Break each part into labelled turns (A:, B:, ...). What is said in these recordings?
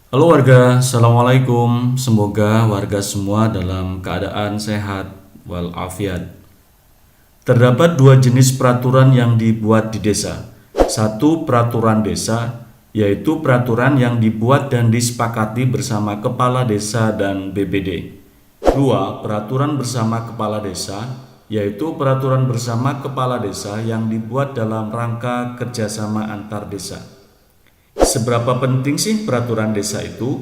A: Halo warga, Assalamualaikum. Semoga warga semua dalam keadaan sehat walafiat. Terdapat dua jenis peraturan yang dibuat di desa. Satu, peraturan desa, yaitu peraturan yang dibuat dan disepakati bersama kepala desa dan BPD. Dua, peraturan bersama kepala desa, yaitu peraturan bersama kepala desa yang dibuat dalam rangka kerjasama antar desa. Seberapa penting sih peraturan desa itu?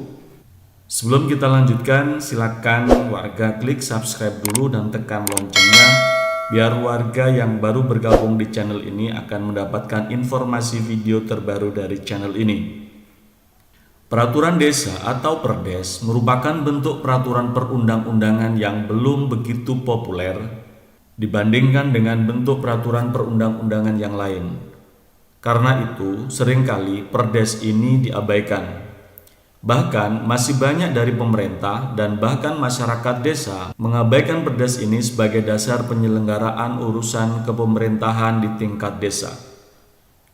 A: Sebelum kita lanjutkan, silakan warga klik subscribe dulu dan tekan loncengnya biar warga yang baru bergabung di channel ini akan mendapatkan informasi video terbaru dari channel ini. Peraturan desa atau Perdes merupakan bentuk peraturan perundang-undangan yang belum begitu populer dibandingkan dengan bentuk peraturan perundang-undangan yang lain. Karena itu, seringkali Perdes ini diabaikan. Bahkan masih banyak dari pemerintah dan bahkan masyarakat desa mengabaikan Perdes ini sebagai dasar penyelenggaraan urusan kepemerintahan di tingkat desa.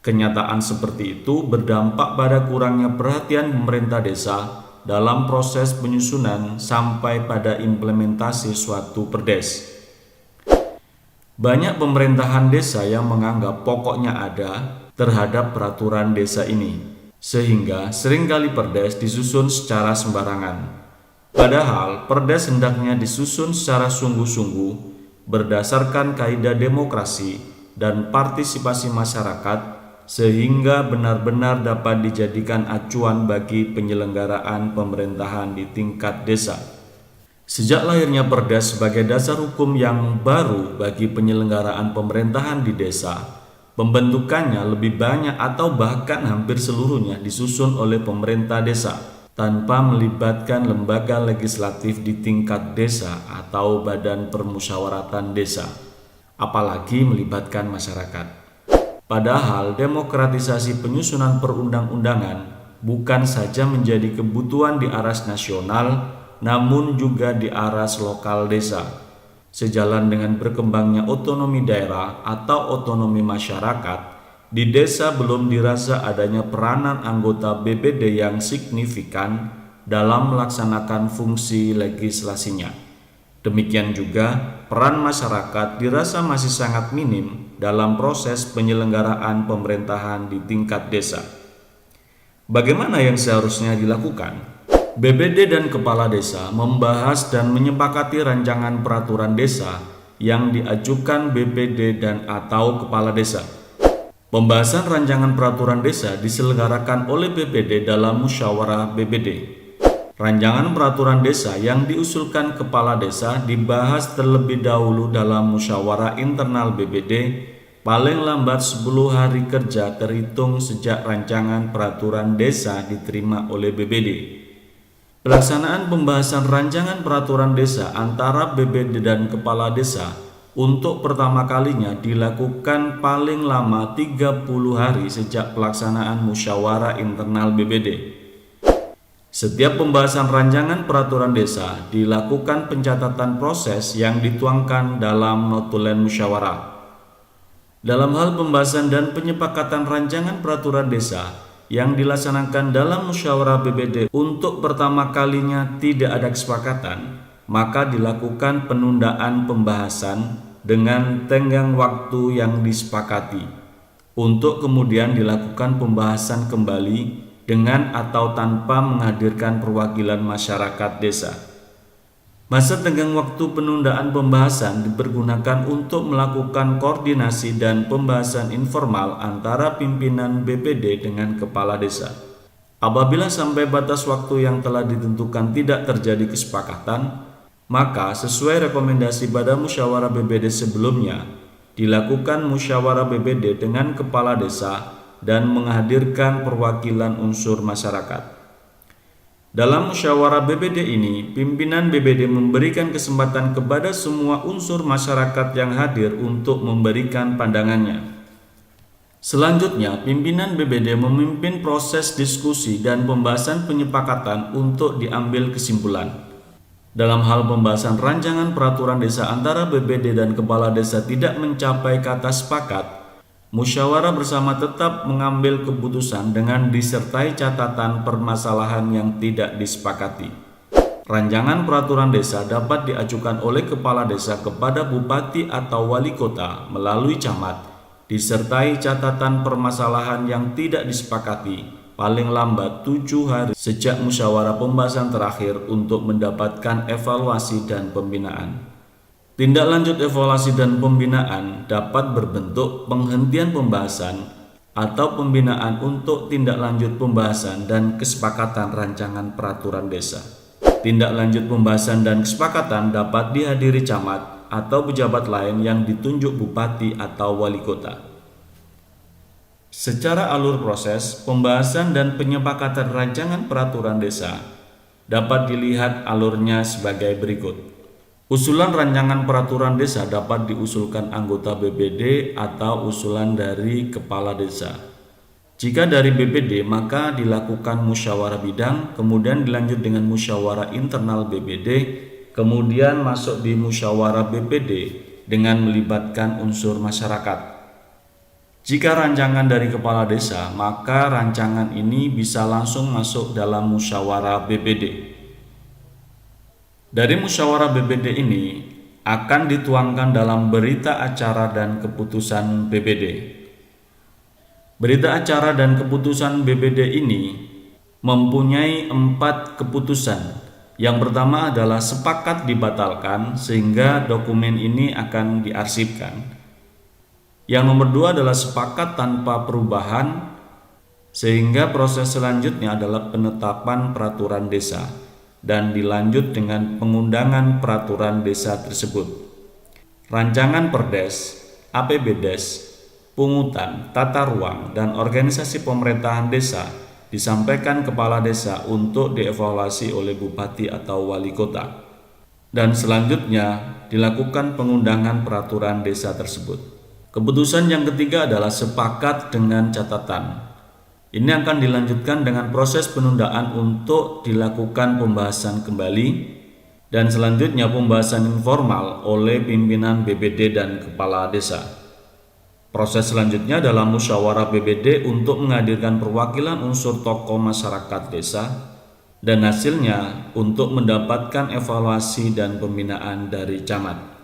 A: Kenyataan seperti itu berdampak pada kurangnya perhatian pemerintah desa dalam proses penyusunan sampai pada implementasi suatu Perdes. Banyak pemerintahan desa yang menganggap pokoknya ada terhadap peraturan desa ini, sehingga seringkali Perdes disusun secara sembarangan. Padahal Perdes hendaknya disusun secara sungguh-sungguh berdasarkan kaidah demokrasi dan partisipasi masyarakat sehingga benar-benar dapat dijadikan acuan bagi penyelenggaraan pemerintahan di tingkat desa. Sejak lahirnya Perdes sebagai dasar hukum yang baru bagi penyelenggaraan pemerintahan di desa, pembentukannya lebih banyak atau bahkan hampir seluruhnya disusun oleh pemerintah desa tanpa melibatkan lembaga legislatif di tingkat desa atau badan permusyawaratan desa, apalagi melibatkan masyarakat. Padahal demokratisasi penyusunan perundang-undangan bukan saja menjadi kebutuhan di aras nasional, namun juga di aras lokal desa. Sejalan dengan berkembangnya otonomi daerah atau otonomi masyarakat, di desa belum dirasa adanya peranan anggota BPD yang signifikan dalam melaksanakan fungsi legislasinya. Demikian juga, peran masyarakat dirasa masih sangat minim dalam proses penyelenggaraan pemerintahan di tingkat desa. Bagaimana yang seharusnya dilakukan? BPD dan Kepala Desa membahas dan menyepakati rancangan peraturan desa yang diajukan BPD dan atau Kepala Desa. Pembahasan rancangan peraturan desa diselenggarakan oleh BPD dalam musyawarah BPD. Rancangan peraturan desa yang diusulkan Kepala Desa dibahas terlebih dahulu dalam musyawarah internal BPD paling lambat 10 hari kerja terhitung sejak rancangan peraturan desa diterima oleh BPD. Pelaksanaan pembahasan rancangan peraturan desa antara BPD dan Kepala Desa untuk pertama kalinya dilakukan paling lama 30 hari sejak pelaksanaan musyawarah internal BPD. Setiap pembahasan rancangan peraturan desa dilakukan pencatatan proses yang dituangkan dalam notulen musyawarah. Dalam hal pembahasan dan penyepakatan rancangan peraturan desa yang dilaksanakan dalam musyawarah BPD untuk pertama kalinya tidak ada kesepakatan, maka dilakukan penundaan pembahasan dengan tenggang waktu yang disepakati untuk kemudian dilakukan pembahasan kembali dengan atau tanpa menghadirkan perwakilan masyarakat desa. Masa tenggang waktu penundaan pembahasan dipergunakan untuk melakukan koordinasi dan pembahasan informal antara pimpinan BPD dengan kepala desa. Apabila sampai batas waktu yang telah ditentukan tidak terjadi kesepakatan, maka sesuai rekomendasi pada musyawarah BPD sebelumnya, dilakukan musyawarah BPD dengan kepala desa dan menghadirkan perwakilan unsur masyarakat. Dalam musyawarah BPD ini, pimpinan BPD memberikan kesempatan kepada semua unsur masyarakat yang hadir untuk memberikan pandangannya. Selanjutnya, pimpinan BPD memimpin proses diskusi dan pembahasan penyepakatan untuk diambil kesimpulan. Dalam hal pembahasan rancangan peraturan desa antara BPD dan Kepala Desa tidak mencapai kata sepakat, Musyawarah bersama tetap mengambil keputusan dengan disertai catatan permasalahan yang tidak disepakati. Rancangan peraturan desa dapat diajukan oleh kepala desa kepada bupati atau wali kota melalui camat, disertai catatan permasalahan yang tidak disepakati paling lambat 7 hari sejak musyawarah pembahasan terakhir untuk mendapatkan evaluasi dan pembinaan. Tindak lanjut evaluasi dan pembinaan dapat berbentuk penghentian pembahasan atau pembinaan untuk tindak lanjut pembahasan dan kesepakatan rancangan peraturan desa. Tindak lanjut pembahasan dan kesepakatan dapat dihadiri camat atau pejabat lain yang ditunjuk bupati atau wali kota. Secara alur proses, pembahasan dan penyepakatan rancangan peraturan desa dapat dilihat alurnya sebagai berikut. Usulan rancangan peraturan desa dapat diusulkan anggota BPD atau usulan dari kepala desa. Jika dari BPD, maka dilakukan musyawarah bidang, kemudian dilanjut dengan musyawarah internal BPD, kemudian masuk di musyawarah BPD dengan melibatkan unsur masyarakat. Jika rancangan dari kepala desa, maka rancangan ini bisa langsung masuk dalam musyawarah BPD. Dari musyawarah BPD ini akan dituangkan dalam berita acara dan keputusan BPD. Berita acara dan keputusan BPD ini mempunyai 4 keputusan. Yang pertama adalah sepakat dibatalkan sehingga dokumen ini akan diarsipkan. Yang nomor 2 adalah sepakat tanpa perubahan sehingga proses selanjutnya adalah penetapan peraturan desa dan dilanjut dengan pengundangan peraturan desa tersebut. Rancangan Perdes, APBdes, pungutan, tata ruang, dan organisasi pemerintahan desa disampaikan kepala desa untuk dievaluasi oleh bupati atau wali kota. Dan selanjutnya dilakukan pengundangan peraturan desa tersebut. Keputusan yang ketiga adalah sepakat dengan catatan. Ini akan dilanjutkan dengan proses penundaan untuk dilakukan pembahasan kembali dan selanjutnya pembahasan informal oleh pimpinan BPD dan kepala desa. Proses selanjutnya dalam musyawarah BPD untuk menghadirkan perwakilan unsur tokoh masyarakat desa dan hasilnya untuk mendapatkan evaluasi dan pembinaan dari camat.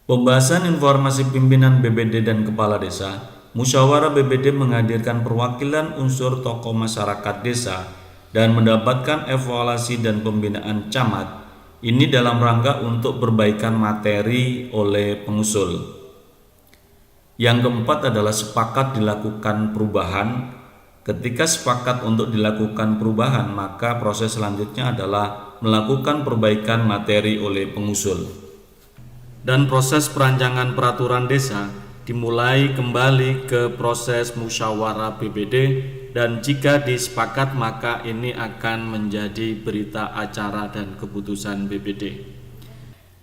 A: Pembahasan informasi pimpinan BPD dan kepala desa. Musyawarah BPD menghadirkan perwakilan unsur tokoh masyarakat desa dan mendapatkan evaluasi dan pembinaan camat. Ini dalam rangka untuk perbaikan materi oleh pengusul. Yang keempat adalah sepakat dilakukan perubahan. Ketika sepakat untuk dilakukan perubahan, maka proses selanjutnya adalah melakukan perbaikan materi oleh pengusul. Dan proses perancangan peraturan desa dimulai kembali ke proses musyawarah BPD dan jika disepakat maka ini akan menjadi berita acara dan keputusan BPD.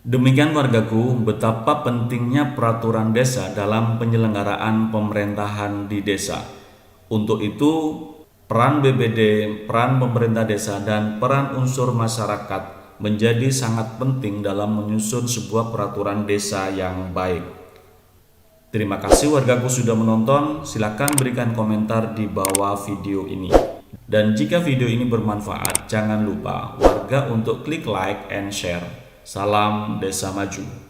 A: Demikian wargaku, betapa pentingnya peraturan desa dalam penyelenggaraan pemerintahan di desa. Untuk itu, peran BPD, peran pemerintah desa, dan peran unsur masyarakat menjadi sangat penting dalam menyusun sebuah peraturan desa yang baik. Terima kasih wargaku sudah menonton, silakan berikan komentar di bawah video ini. Dan jika video ini bermanfaat, jangan lupa warga untuk klik like and share. Salam Desa Maju.